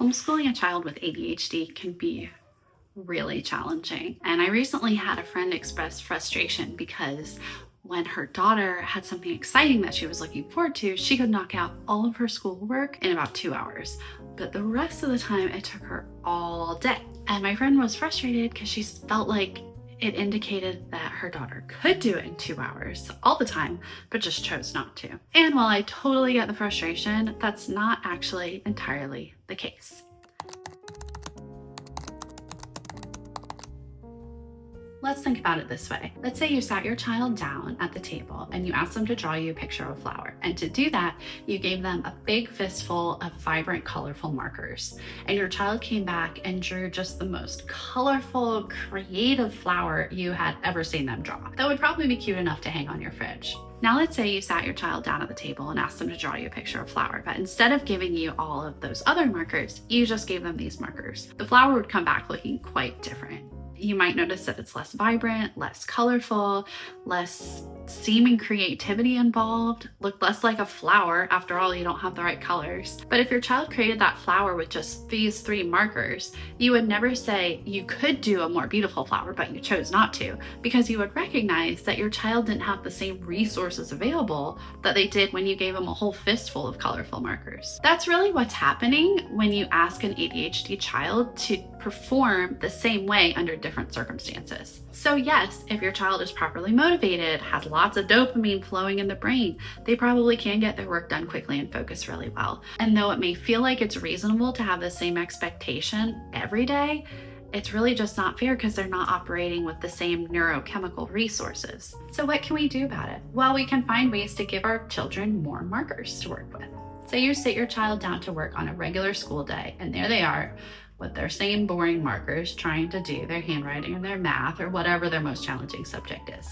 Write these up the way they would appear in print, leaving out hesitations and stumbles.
Homeschooling a child with ADHD can be really challenging. And I recently had a friend express frustration because when her daughter had something exciting that she was looking forward to, she could knock out all of her schoolwork in about 2 hours. But the rest of the time, it took her all day. And my friend was frustrated because she felt like it indicated that her daughter could do it in 2 hours all the time, but just chose not to. And while I totally get the frustration, that's not actually entirely the case. Let's think about it this way. Let's say you sat your child down at the table and you asked them to draw you a picture of a flower. And to do that, you gave them a big fistful of vibrant, colorful markers. And your child came back and drew just the most colorful, creative flower you had ever seen them draw. That would probably be cute enough to hang on your fridge. Now let's say you sat your child down at the table and asked them to draw you a picture of a flower, but instead of giving you all of those other markers, you just gave them these markers. The flower would come back looking quite different. You might notice that it's less vibrant, less colorful, less seeming creativity involved, look less like a flower. After all, you don't have the right colors. But if your child created that flower with just these 3 markers, you would never say you could do a more beautiful flower, but you chose not to, because you would recognize that your child didn't have the same resources available that they did when you gave them a whole fistful of colorful markers. That's really what's happening when you ask an ADHD child to perform the same way under different circumstances. So yes, if your child is properly motivated, has lots of dopamine flowing in the brain, they probably can get their work done quickly and focus really well. And though it may feel like it's reasonable to have the same expectation every day, it's really just not fair because they're not operating with the same neurochemical resources. So what can we do about it? Well, we can find ways to give our children more markers to work with. So you sit your child down to work on a regular school day, and there they are with their same boring markers trying to do their handwriting or their math or whatever their most challenging subject is.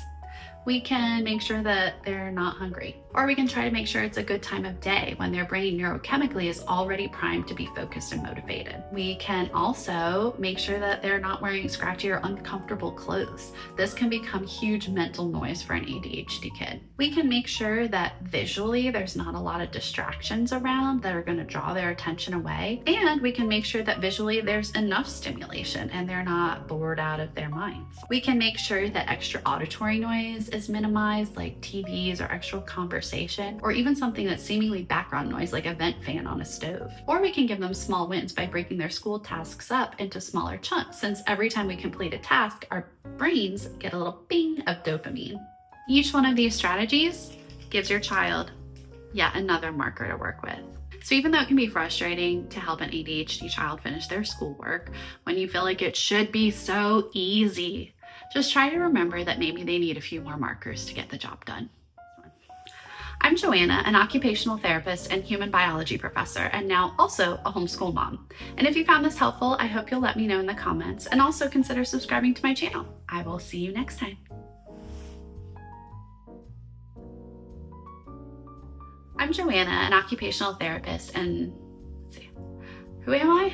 We can make sure that they're not hungry, or we can try to make sure it's a good time of day when their brain neurochemically is already primed to be focused and motivated. We can also make sure that they're not wearing scratchy or uncomfortable clothes. This can become huge mental noise for an ADHD kid. We can make sure that visually there's not a lot of distractions around that are going to draw their attention away. And we can make sure that visually there's enough stimulation and they're not bored out of their minds. We can make sure that extra auditory noise is minimized, like TVs or extra conversation, or even something that's seemingly background noise like a vent fan on a stove. Or we can give them small wins by breaking their school tasks up into smaller chunks, since every time we complete a task, our brains get a little bing of dopamine. Each one of these strategies gives your child yet another marker to work with. So even though it can be frustrating to help an ADHD child finish their schoolwork when you feel like it should be so easy, just try to remember that maybe they need a few more markers to get the job done. I'm Joanna, an occupational therapist and human biology professor, and now also a homeschool mom. And if you found this helpful, I hope you'll let me know in the comments and also consider subscribing to my channel. I will see you next time. I'm Joanna, an occupational therapist, and let's see, who am I?